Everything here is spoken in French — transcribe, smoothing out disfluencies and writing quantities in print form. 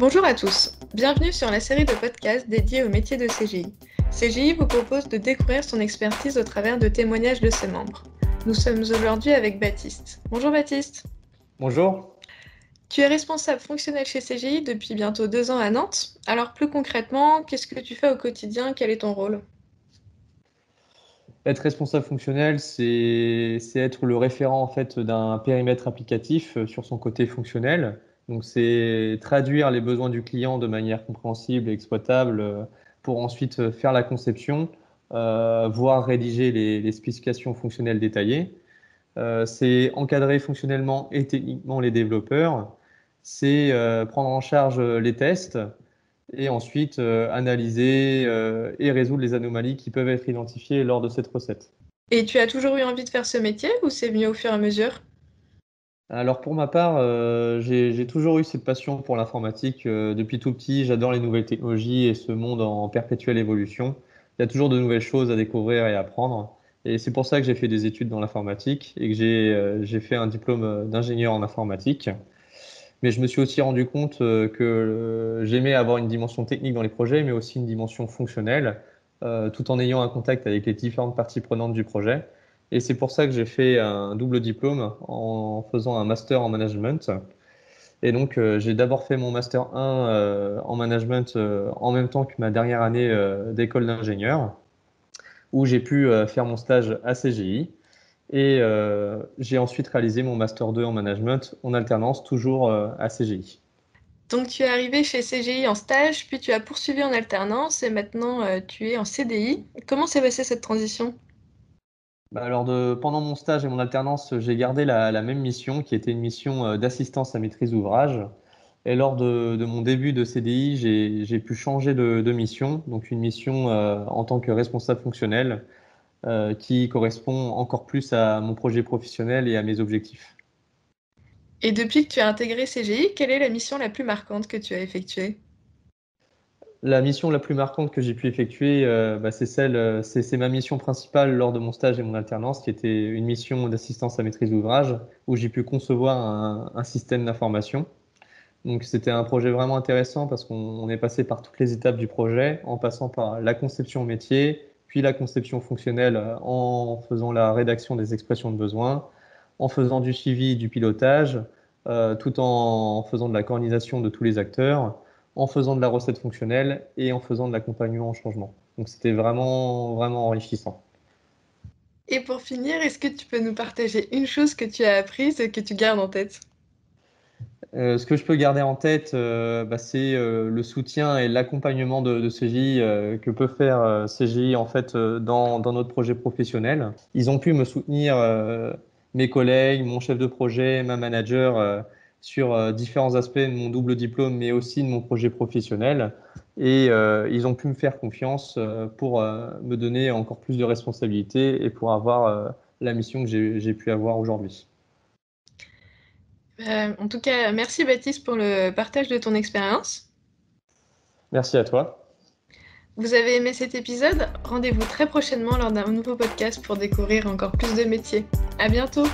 Bonjour à tous, bienvenue sur la série de podcasts dédiée au métier de CGI. CGI vous propose de découvrir son expertise au travers de témoignages de ses membres. Nous sommes aujourd'hui avec Baptiste. Bonjour Baptiste. Bonjour. Tu es responsable fonctionnel chez CGI depuis bientôt 2 ans à Nantes. Alors plus concrètement, qu'est-ce que tu fais au quotidien? Quel est ton rôle? Être responsable fonctionnel, c'est être le référent en fait d'un périmètre applicatif sur son côté fonctionnel. Donc c'est traduire les besoins du client de manière compréhensible et exploitable pour ensuite faire la conception, voire rédiger les spécifications fonctionnelles détaillées. C'est encadrer fonctionnellement et techniquement les développeurs. C'est prendre en charge les tests et ensuite analyser et résoudre les anomalies qui peuvent être identifiées lors de cette recette. Et tu as toujours eu envie de faire ce métier ou c'est venu au fur et à mesure? Alors pour ma part, j'ai toujours eu cette passion pour l'informatique. Depuis tout petit, j'adore les nouvelles technologies et ce monde en perpétuelle évolution. Il y a toujours de nouvelles choses à découvrir et à apprendre. Et c'est pour ça que j'ai fait des études dans l'informatique et que j'ai fait un diplôme d'ingénieur en informatique. Mais je me suis aussi rendu compte que j'aimais avoir une dimension technique dans les projets, mais aussi une dimension fonctionnelle, tout en ayant un contact avec les différentes parties prenantes du projet. Et c'est pour ça que j'ai fait un double diplôme en faisant un master en management. Et donc, j'ai d'abord fait mon master 1 en management en même temps que ma dernière année d'école d'ingénieur, où j'ai pu faire mon stage à CGI. Et j'ai ensuite réalisé mon master 2 en management en alternance, toujours à CGI. Donc tu es arrivé chez CGI en stage, puis tu as poursuivi en alternance et maintenant tu es en CDI. Comment s'est passée cette transition? Bah alors pendant mon stage et mon alternance, j'ai gardé la même mission qui était une mission d'assistance à maîtrise d'ouvrage. Et lors de mon début de CDI, j'ai pu changer de mission, donc une mission en tant que responsable fonctionnel qui correspond encore plus à mon projet professionnel et à mes objectifs. Et depuis que tu as intégré CGI, quelle est la mission la plus marquante que tu as effectuée? La mission la plus marquante que j'ai pu effectuer, c'est ma mission principale lors de mon stage et mon alternance, qui était une mission d'assistance à maîtrise d'ouvrage, où j'ai pu concevoir un système d'information. Donc c'était un projet vraiment intéressant parce qu'on est passé par toutes les étapes du projet, en passant par la conception métier, puis la conception fonctionnelle en faisant la rédaction des expressions de besoin, en faisant du suivi, du pilotage, tout en faisant de la coordination de tous les acteurs, en faisant de la recette fonctionnelle et en faisant de l'accompagnement au changement. Donc c'était vraiment, vraiment enrichissant. Et pour finir, est-ce que tu peux nous partager une chose que tu as apprise et que tu gardes en tête? Ce que je peux garder en tête, c'est le soutien et l'accompagnement de CGI que peut faire CGI en fait dans notre projet professionnel. Ils ont pu me soutenir, mes collègues, mon chef de projet, ma manager, sur différents aspects de mon double diplôme, mais aussi de mon projet professionnel. Et ils ont pu me faire confiance pour me donner encore plus de responsabilités et pour avoir la mission que j'ai pu avoir aujourd'hui. En tout cas, merci Baptiste pour le partage de ton expérience. Merci à toi. Vous avez aimé cet épisode? Rendez-vous très prochainement lors d'un nouveau podcast pour découvrir encore plus de métiers. À bientôt!